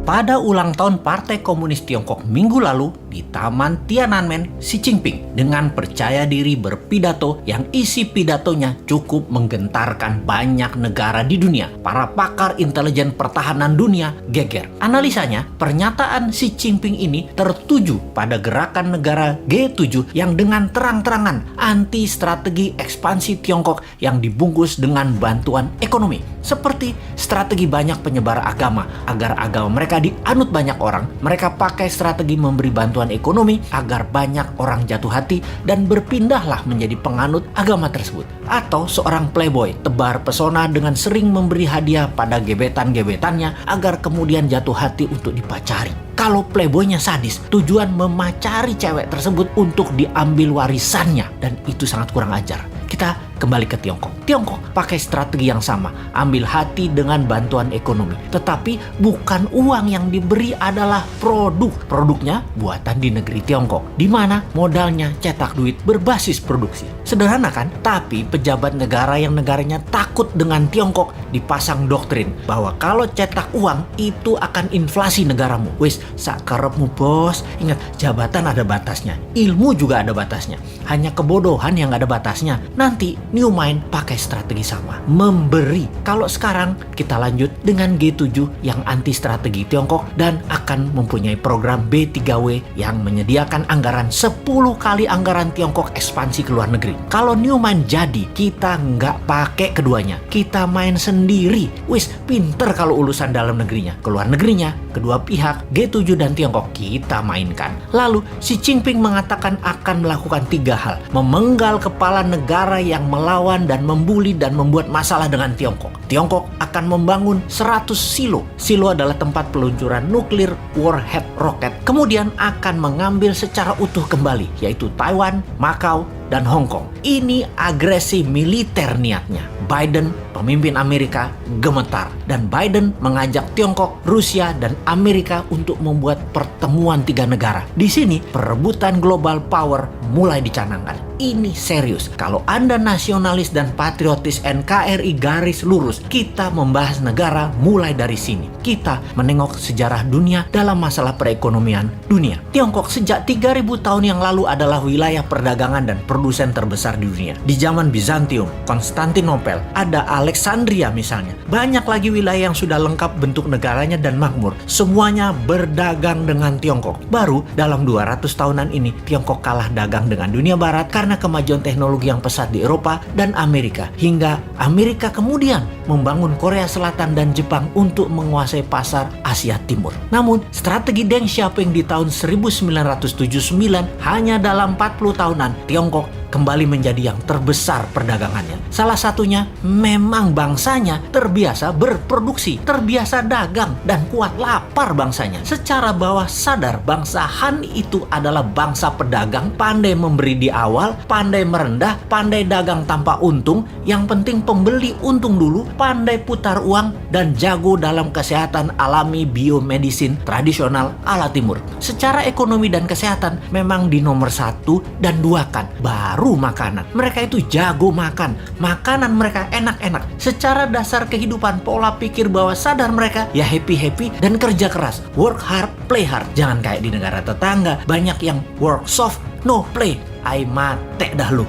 pada ulang tahun Partai Komunis Tiongkok minggu lalu di Taman Tiananmen, Xi Jinping dengan percaya diri berpidato yang isi pidatonya cukup menggentarkan banyak negara di dunia. Para pakar intelijen pertahanan dunia geger. Analisanya, pernyataan Xi Jinping ini tertuju pada gerakan negara G7 yang dengan terang-terangan anti strategi ekspansi Tiongkok yang dibungkus dengan bantuan ekonomi. Seperti strategi banyak penyebar agama agar agama mereka dianut banyak orang, mereka pakai strategi memberi bantuan ekonomi agar banyak orang jatuh hati dan berpindahlah menjadi penganut agama tersebut. Atau seorang playboy tebar pesona dengan sering memberi hadiah pada gebetan-gebetannya agar kemudian jatuh hati untuk dipacari. Kalau playboynya sadis, tujuan memacari cewek tersebut untuk diambil warisannya, dan itu sangat kurang ajar. Kita kembali ke Tiongkok. Tiongkok pakai strategi yang sama, ambil hati dengan bantuan ekonomi. Tetapi bukan uang yang diberi adalah produk. Produknya buatan di negeri Tiongkok, di mana modalnya cetak duit berbasis produksi. Sederhana kan? Tapi pejabat negara yang negaranya takut dengan Tiongkok dipasang doktrin bahwa kalau cetak uang itu akan inflasi negaramu. Wis, sakarepmu bos. Ingat, jabatan ada batasnya, ilmu juga ada batasnya. Hanya kebodohan yang ada batasnya. Nanti New Mind pakai strategi sama, memberi. Kalau sekarang kita lanjut dengan G7 yang anti strategi Tiongkok dan akan mempunyai program B3W yang menyediakan anggaran 10 kali anggaran Tiongkok ekspansi ke luar negeri. Kalau New Mind jadi, kita nggak pakai keduanya, kita main sendiri. Wis, pinter kalau urusan dalam negerinya. Ke luar negerinya, kedua pihak G7 dan Tiongkok kita mainkan. Lalu Xi Jinping mengatakan akan melakukan 3 hal. Memenggal kepala negara yang melawan dan membuli dan membuat masalah dengan Tiongkok. Tiongkok akan membangun 100 silo. Silo adalah tempat peluncuran nuklir warhead roket. Kemudian akan mengambil secara utuh kembali, yaitu Taiwan, Macau, dan Hong Kong. Ini agresi militer niatnya. Biden, pemimpin Amerika, gemetar. Dan Biden mengajak Tiongkok, Rusia, dan Amerika untuk membuat pertemuan 3 negara. Di sini, perebutan global power mulai dicanangkan. Ini serius. Kalau Anda nasionalis dan patriotis NKRI garis lurus, kita membahas negara mulai dari sini. Kita menengok sejarah dunia dalam masalah perekonomian dunia. Tiongkok sejak 3000 tahun yang lalu adalah wilayah perdagangan dan produsen terbesar di dunia. Di zaman Bizantium, Konstantinopel, ada Alexandria misalnya. Banyak lagi wilayah yang sudah lengkap bentuk negaranya dan makmur. Semuanya berdagang dengan Tiongkok. Baru dalam 200 tahunan ini, Tiongkok kalah dagang dengan dunia barat karena kemajuan teknologi yang pesat di Eropa dan Amerika. Hingga Amerika kemudian membangun Korea Selatan dan Jepang untuk menguasai pasar Asia Timur. Namun, strategi Deng Xiaoping di tahun 1979 hanya dalam 40 tahunan, Tiongkok kembali menjadi yang terbesar perdagangannya. Salah satunya memang bangsanya terbiasa berproduksi, terbiasa dagang, dan kuat lapar bangsanya. Secara bawah sadar, bangsa Han itu adalah bangsa pedagang, pandai memberi di awal, pandai merendah, pandai dagang tanpa untung, yang penting pembeli untung dulu, pandai putar uang, dan jago dalam kesehatan alami biomedisin tradisional ala timur. Secara ekonomi dan kesehatan memang di nomor 1 dan 2 kan. Baru makanan. Mereka itu jago makan. Makanan mereka enak-enak. Secara dasar kehidupan, pola pikir bawah sadar mereka ya happy-happy dan kerja keras. Work hard, play hard. Jangan kayak di negara tetangga. Banyak yang work soft, no play. Ai mate dah lu.